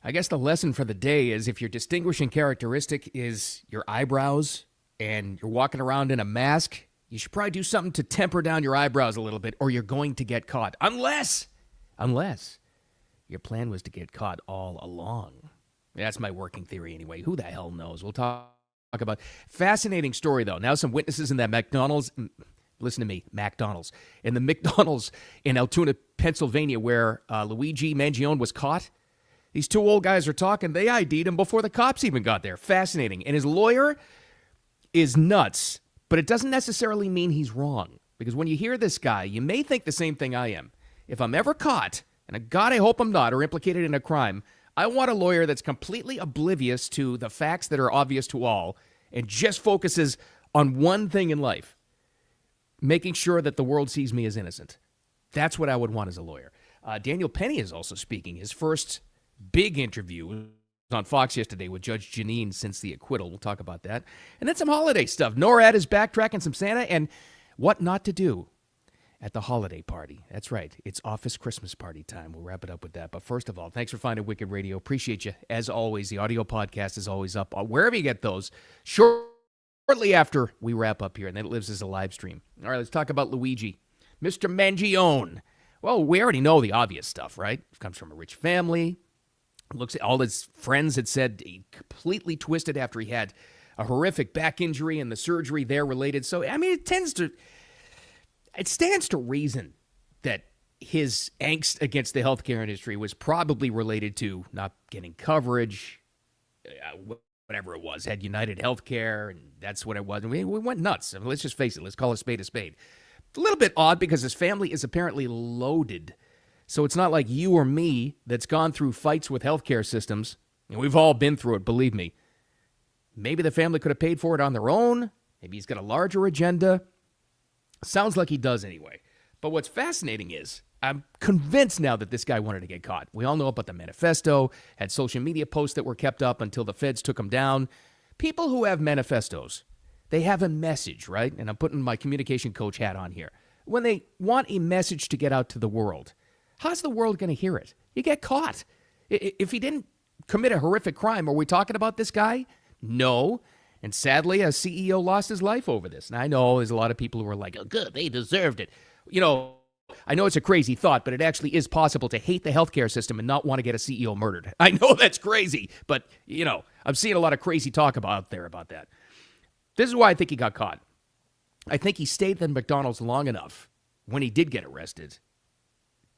I guess the lesson for the day is if your distinguishing characteristic is your eyebrows and you're walking around in a mask, you should probably do something to temper down your eyebrows a little bit or you're going to get caught. Unless your plan was to get caught all along. That's my working theory anyway. Who the hell knows? We'll talk about. Fascinating story, though. Now some witnesses in that McDonald's. Listen to me, McDonald's. In the McDonald's in Altoona, Pennsylvania, where Luigi Mangione was caught. These two old guys are talking. They ID'd him before the cops even got there. Fascinating. And his lawyer is nuts, but it doesn't necessarily mean he's wrong. Because when you hear this guy, you may think the same thing I am. If I'm ever caught, and God, I hope I'm not, or implicated in a crime, I want a lawyer that's completely oblivious to the facts that are obvious to all and just focuses on one thing in life, making sure that the world sees me as innocent. That's what I would want as a lawyer. Daniel Penny is also speaking. His first big interview was on Fox yesterday with Judge Janine since the acquittal. We'll talk about that. And then some holiday stuff. NORAD is backtracking some Santa and what not to do at the holiday party. That's right. It's office Christmas party time. We'll wrap it up with that. But first of all, thanks for finding Wicked Radio. Appreciate you. As always, the audio podcast is always up wherever you get those. Shortly after we wrap up here, and then it lives as a live stream. All right, let's talk about Luigi. Mr. Mangione. Well, we already know the obvious stuff, right? He comes from a rich family. Looks at all his friends had said he completely twisted after he had a horrific back injury and the surgery there related. So, I mean, it stands to reason that his angst against the healthcare industry was probably related to not getting coverage, whatever it was, had United Healthcare, and that's what it was. And we went nuts. I mean, let's just face it. Let's call a spade a spade. It's a little bit odd because his family is apparently loaded. So it's not like you or me that's gone through fights with healthcare systems. And we've all been through it, believe me. Maybe the family could have paid for it on their own. Maybe he's got a larger agenda. Sounds like he does anyway. But what's fascinating is I'm convinced now that this guy wanted to get caught. We all know about the manifesto, had social media posts that were kept up until the feds took him down. People who have manifestos, they have a message, right? And I'm putting my communication coach hat on here. When they want a message to get out to the world, how's the world going to hear it? You get caught. If he didn't commit a horrific crime, are we talking about this guy? No. And sadly, a CEO lost his life over this. And I know there's a lot of people who are like, oh, good, they deserved it. You know, I know it's a crazy thought, but it actually is possible to hate the healthcare system and not want to get a CEO murdered. I know that's crazy, but, you know, I'm seeing a lot of crazy talk out there about that. This is why I think he got caught. I think he stayed at McDonald's long enough when he did get arrested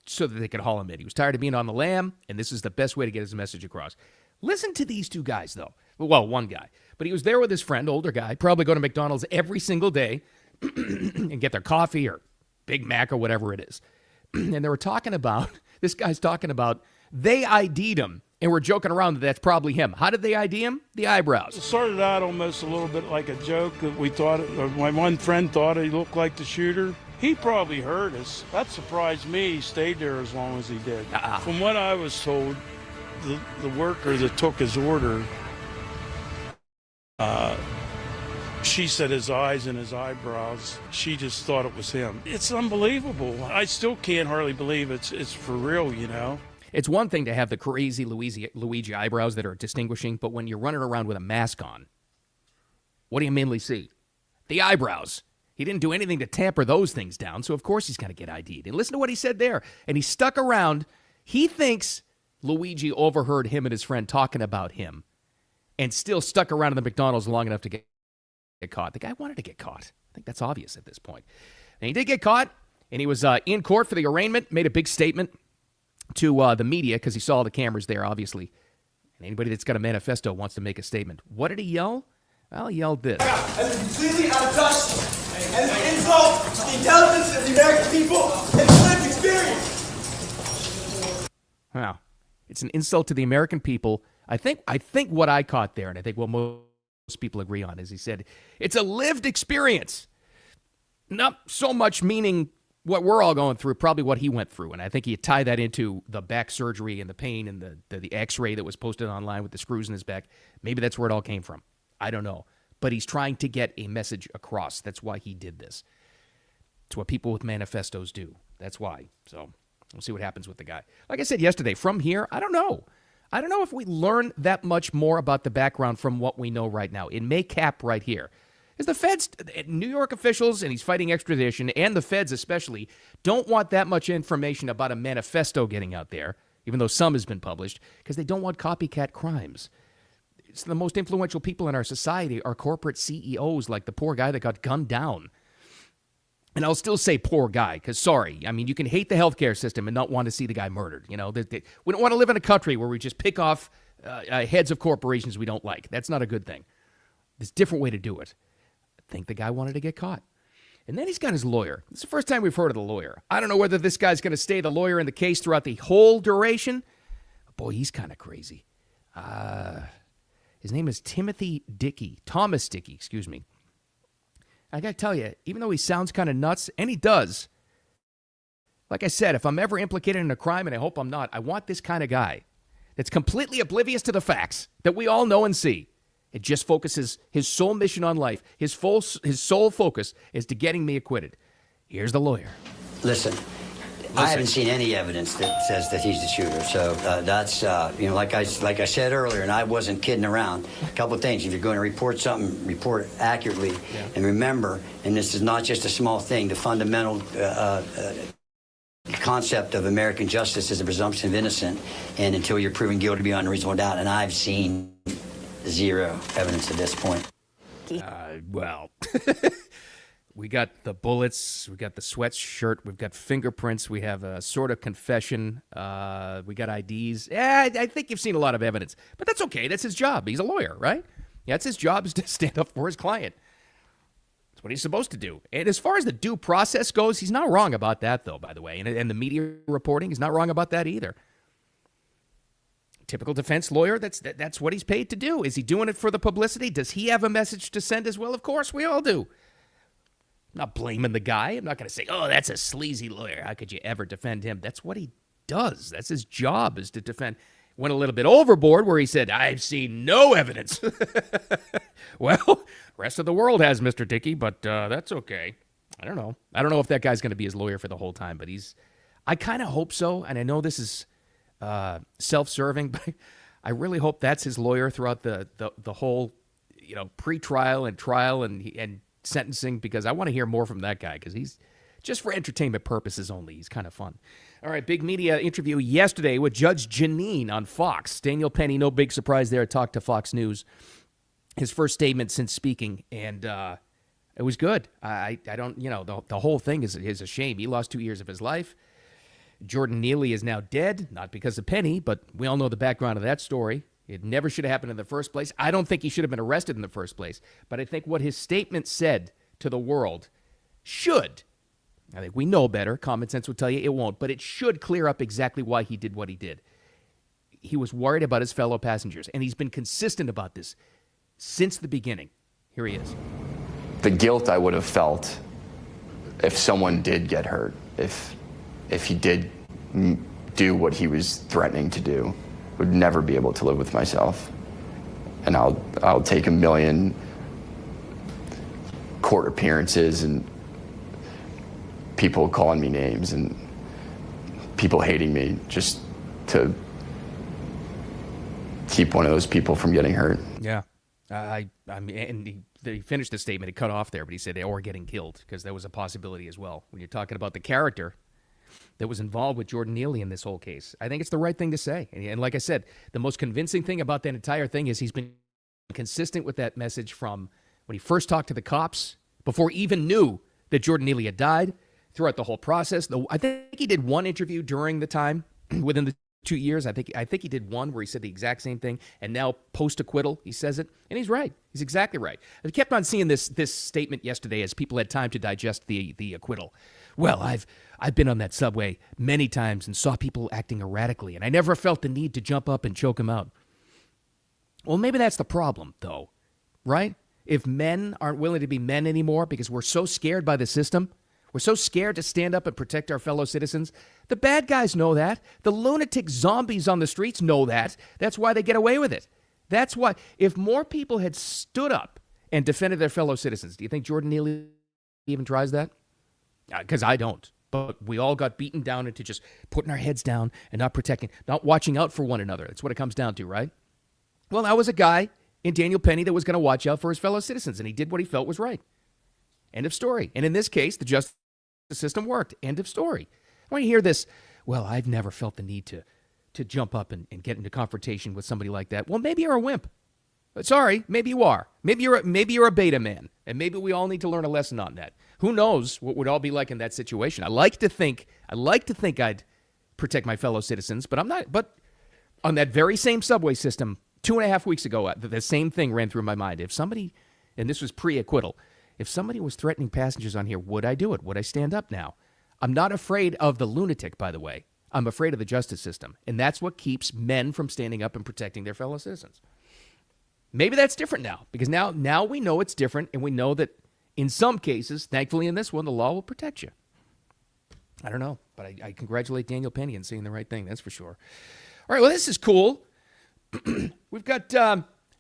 so that they could haul him in. He was tired of being on the lam, and this is the best way to get his message across. Listen to these two guys, though. Well, one guy. But he was there with his friend, older guy, probably go to McDonald's every single day and get their coffee or Big Mac or whatever it is. And they were talking about, this guy's talking about, they ID'd him and were joking around that that's probably him. How did they ID him? The eyebrows. It started out almost a little bit like a joke that we thought, or my one friend thought he looked like the shooter. He probably heard us. That surprised me. He stayed there as long as he did. From what I was told, the worker that took his order, she said his eyes and his eyebrows, she just thought it was him. It's unbelievable. I still can't hardly believe it's for real, you know. It's one thing to have the crazy Luigi eyebrows that are distinguishing, but when you're running around with a mask on, what do you mainly see? The eyebrows. He didn't do anything to tamper those things down, so of course he's going to get ID'd. And listen to what he said there. And he stuck around. He thinks Luigi overheard him and his friend talking about him and still stuck around in the McDonald's long enough to get caught. The guy wanted to get caught. I think that's obvious at this point. And he did get caught, and he was in court for the arraignment, made a big statement to the media because he saw the cameras there, obviously. And anybody that's got a manifesto wants to make a statement. What did he yell? Well, he yelled this. And it's completely out of touch. And it's an insult to the intelligence of the American people and the lived experience. Wow. It's an insult to the American people. I think what I caught there, and I think what most people agree on, is he said, it's a lived experience. Not so much meaning what we're all going through, probably what he went through. And I think he tied that into the back surgery and the pain and the x-ray that was posted online with the screws in his back. Maybe that's where it all came from. I don't know. But he's trying to get a message across. That's why he did this. It's what people with manifestos do. That's why. So we'll see what happens with the guy. Like I said yesterday, from here, I don't know. I don't know if we learn that much more about the background from what we know right now. It may cap right here. Because the feds, New York officials, and he's fighting extradition, and the feds especially, don't want that much information about a manifesto getting out there, even though some has been published, because they don't want copycat crimes. It's the most influential people in our society are corporate CEOs, like the poor guy that got gunned down. And I'll still say poor guy, because sorry, I mean, you can hate the healthcare system and not want to see the guy murdered. We don't want to live in a country where we just pick off heads of corporations we don't like. That's not a good thing. There's a different way to do it. I think the guy wanted to get caught. And then he's got his lawyer. It's the first time we've heard of the lawyer. I don't know whether this guy's going to stay the lawyer in the case throughout the whole duration. Boy, he's kind of crazy. His name is Thomas Dickey, excuse me. I got to tell you, even though he sounds kind of nuts, and he does, like I said, if I'm ever implicated in a crime, and I hope I'm not, I want this kind of guy that's completely oblivious to the facts that we all know and see. It just focuses his sole mission on life. His sole focus is to getting me acquitted. Here's the lawyer. Listen, I haven't seen any evidence that says that he's the shooter. So that's, like I said earlier, and I wasn't kidding around. A couple of things. If you're going to report something, report it accurately. Yeah. And remember, and this is not just a small thing, the fundamental concept of American justice is the presumption of innocence, and until you're proven guilty beyond a reasonable doubt. And I've seen zero evidence at this point. Well, we got the bullets, we got the sweatshirt, we've got fingerprints, we have a sort of confession, we got IDs. Yeah, I think you've seen a lot of evidence, but that's okay. That's his job. He's a lawyer, right? Yeah, that's his job, is to stand up for his client. That's what he's supposed to do. And as far as the due process goes, he's not wrong about that, though, by the way. And the media reporting, he's not wrong about that either. Typical defense lawyer, that's what he's paid to do. Is he doing it for the publicity? Does he have a message to send as well? Of course, we all do. I'm not blaming the guy. I'm not going to say, oh, that's a sleazy lawyer. How could you ever defend him? That's what he does. That's his job, is to defend. Went a little bit overboard where he said, I've seen no evidence. Well, rest of the world has, Mr. Dickey, but that's okay. I don't know. I don't know if that guy's going to be his lawyer for the whole time, but I kind of hope so, and I know this is self-serving, but I really hope that's his lawyer throughout the whole, pre-trial and trial and sentencing, because I want to hear more from that guy, because he's just for entertainment purposes only. He's kind of fun. All right, big media interview yesterday with Judge Jeanine on Fox. Daniel Penny, no big surprise there, talked to Fox News. His first statement since speaking, and it was good. I don't, the whole thing is a shame. He lost 2 years of his life. Jordan Neely is now dead, not because of Penny, but we all know the background of that story. It never should have happened in the first place. I don't think he should have been arrested in the first place, but I think what his statement said to the world should, I think we know better, common sense would tell you it won't, but it should clear up exactly why he did what he did. He was worried about his fellow passengers, and he's been consistent about this since the beginning. Here he is. The guilt I would have felt if someone did get hurt, if he did do what he was threatening to do, would never be able to live with myself. And I'll take 1 million court appearances and people calling me names and people hating me just to keep one of those people from getting hurt. Yeah. I mean, and he finished the statement, he cut off there, but he said, or getting killed, because that was a possibility as well. When you're talking about the character that was involved with Jordan Neely in this whole case, I think it's the right thing to say. And like I said, the most convincing thing about that entire thing is he's been consistent with that message from when he first talked to the cops, before he even knew that Jordan Neely had died, throughout the whole process. I think he did one interview during the time, within the 2 years. I think he did one where he said the exact same thing, and now post-acquittal, he says it, and he's right. He's exactly right. I kept on seeing this statement yesterday as people had time to digest the acquittal. Well, I've been on that subway many times and saw people acting erratically, and I never felt the need to jump up and choke them out. Well, maybe that's the problem, though, right? If men aren't willing to be men anymore because we're so scared by the system, we're so scared to stand up and protect our fellow citizens. The bad guys know that. The lunatic zombies on the streets know that. That's why they get away with it. That's why, if more people had stood up and defended their fellow citizens, do you think Jordan Neely even tries that? Because I don't. But we all got beaten down into just putting our heads down and not protecting, not watching out for one another. That's what it comes down to, right? Well, that was a guy in Daniel Penny that was going to watch out for his fellow citizens, and he did what he felt was right. End of story. And in this case, the justice system worked. End of story. When you hear this, well, I've never felt the need to jump up and get into confrontation with somebody like that. Well, maybe you're a wimp. Sorry, maybe you are. Maybe you're a beta man, and maybe we all need to learn a lesson on that. Who knows what would all be like in that situation? I like to think I'd protect my fellow citizens, but I'm not. But on that very same subway system, 2.5 weeks ago, the same thing ran through my mind. If somebody, and this was pre-acquittal, if somebody was threatening passengers on here, would I do it? Would I stand up now? I'm not afraid of the lunatic, by the way. I'm afraid of the justice system, and that's what keeps men from standing up and protecting their fellow citizens. Maybe that's different now, because now we know it's different, and we know that in some cases, thankfully in this one, the law will protect you. I don't know, but I congratulate Daniel Penny on saying the right thing, that's for sure. All right, well, this is cool. We've got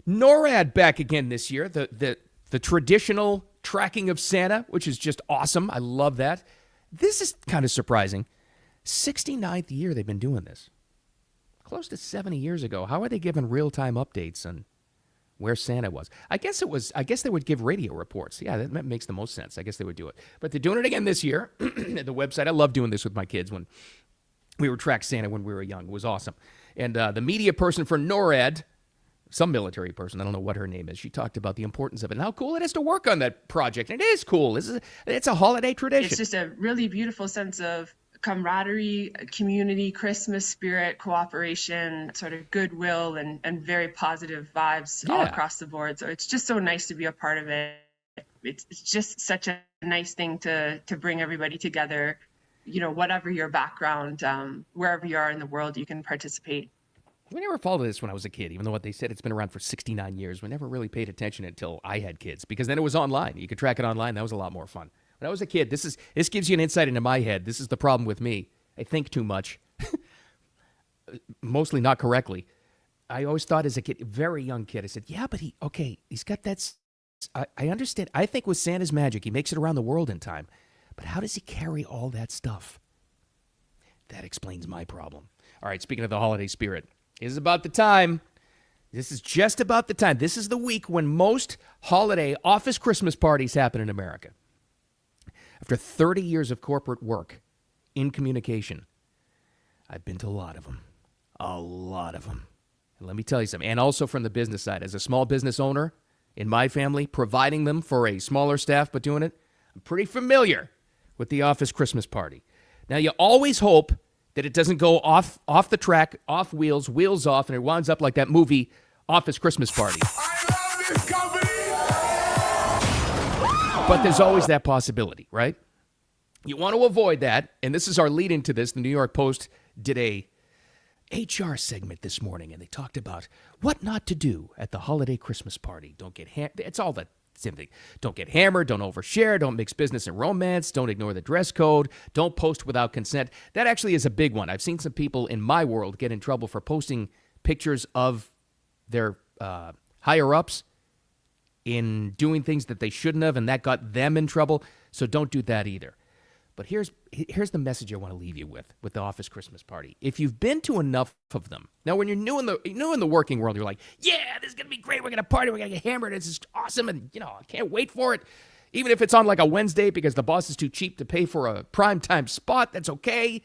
NORAD back again this year, the traditional tracking of Santa, which is just awesome. I love that. This is kind of surprising. 69th year they've been doing this. Close to 70 years ago. How are they giving real-time updates on where Santa was? I guess they would give radio reports. Yeah, that makes the most sense. I guess they would do it. But they're doing it again this year at the website. I love doing this with my kids when we were track Santa when we were young. It was awesome. And the media person for NORAD, some military person, I don't know what her name is, she talked about the importance of it and how cool it is to work on that project. And it is cool. It's a holiday tradition. It's just a really beautiful sense of camaraderie, community, Christmas spirit, cooperation, sort of goodwill, and very positive vibes all across the board. So it's just so nice to be a part of it. It's just such a nice thing to bring everybody together. You know, whatever your background, wherever you are in the world, you can participate. We never followed this when I was a kid, even though what they said it's been around for 69 years. We never really paid attention until I had kids, because then it was online. You could track it online. That was a lot more fun. When I was a kid, this gives you an insight into my head. This is the problem with me. I think too much, mostly not correctly. I always thought as a kid, very young kid, I said, yeah, but he's got that. I understand. I think with Santa's magic, he makes it around the world in time. But how does he carry all that stuff? That explains my problem. All right, speaking of the holiday spirit, this is about the time. This is just about the time. This is the week when most holiday office Christmas parties happen in America. After 30 years of corporate work in communication, I've been to a lot of them. A lot of them. And let me tell you something. And also from the business side, as a small business owner in my family, providing them for a smaller staff but doing it, I'm pretty familiar with the office Christmas party. Now, you always hope that it doesn't go off the track, off wheels, wheels off, and it winds up like that movie, Office Christmas Party. I love this company! But there's always that possibility, right? You want to avoid that, and this is our lead into this. The New York Post did a HR segment this morning, and they talked about what not to do at the holiday Christmas party. Don't get it's all the same thing. Don't get hammered, don't overshare, don't mix business and romance, don't ignore the dress code, don't post without consent. That actually is a big one. I've seen some people in my world get in trouble for posting pictures of their higher-ups in doing things that they shouldn't have, and that got them in trouble. So don't do that either. But here's the message I want to leave you with the office Christmas party. If you've been to enough of them, now when you're new in the working world, you're like, yeah, this is gonna be great. We're gonna party. We're gonna get hammered. This is awesome, and I can't wait for it. Even if it's on like a Wednesday because the boss is too cheap to pay for a primetime spot, that's okay.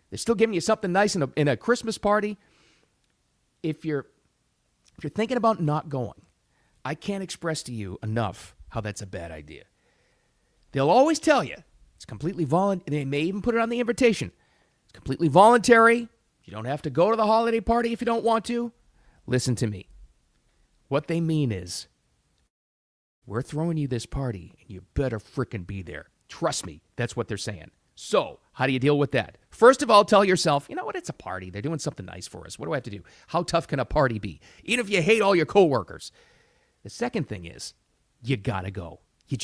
They're still giving you something nice in a Christmas party. If you're thinking about not going, I can't express to you enough how that's a bad idea. They'll always tell you it's completely voluntary. They may even put it on the invitation. It's completely voluntary. You don't have to go to the holiday party if you don't want to. Listen to me. What they mean is, we're throwing you this party, and you better frickin' be there. Trust me, that's what they're saying. So, how do you deal with that? First of all, tell yourself, you know what, it's a party. They're doing something nice for us. What do I have to do? How tough can a party be? Even if you hate all your coworkers. The second thing is, you gotta go. You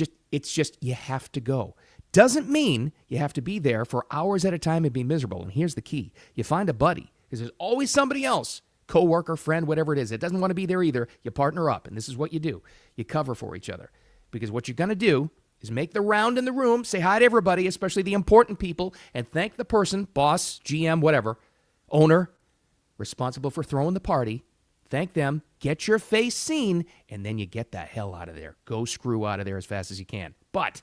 have to go. Doesn't mean you have to be there for hours at a time and be miserable. And here's the key. You find a buddy, because there's always somebody else, coworker, friend, whatever it is, that doesn't want to be there either. You partner up, and this is what you do. You cover for each other. Because what you're going to do is make the round in the room, say hi to everybody, especially the important people, and thank the person, boss, GM, whatever, owner, responsible for throwing the party. Thank them, get your face seen, and then you get the hell out of there. Go screw out of there as fast as you can. But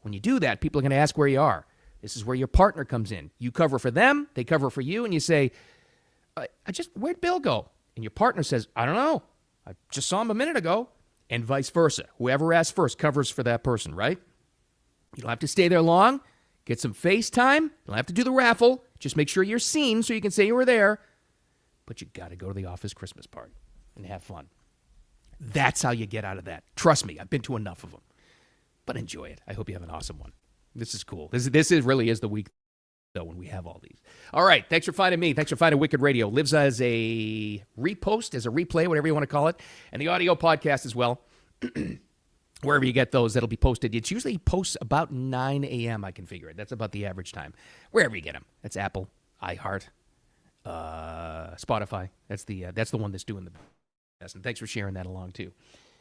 when you do that, people are going to ask where you are. This is where your partner comes in. You cover for them, they cover for you, and you say, where'd Bill go? And your partner says, I don't know. I just saw him a minute ago. And vice versa. Whoever asks first covers for that person, right? You don't have to stay there long. Get some FaceTime. You don't have to do the raffle. Just make sure you're seen so you can say you were there. But you got to go to the office Christmas party and have fun. That's how you get out of that. Trust me, I've been to enough of them. But enjoy it. I hope you have an awesome one. This is cool. This really is the week, though, when we have all these. All right. Thanks for finding me. Thanks for finding Wicked Radio. Lives as a repost, as a replay, whatever you want to call it. And the audio podcast as well. Wherever you get those, that'll be posted. It's usually posts about 9 a.m. I can figure it. That's about the average time. Wherever you get them. That's Apple, iHeart, Spotify. That's the one that's doing the best. And thanks for sharing that along, too.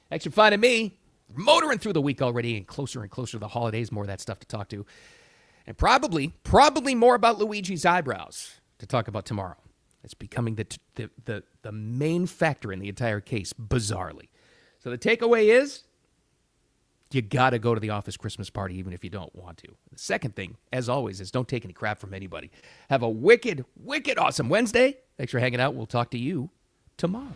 Thanks for finding me. Motoring through the week already and closer to the holidays. More of that stuff to talk to. And probably more about Luigi's eyebrows to talk about tomorrow. It's becoming the main factor in the entire case, bizarrely. So the takeaway is, you got to go to the office Christmas party even if you don't want to. The second thing, as always, is don't take any crap from anybody. Have a wicked, wicked awesome Wednesday. Thanks for hanging out. We'll talk to you tomorrow.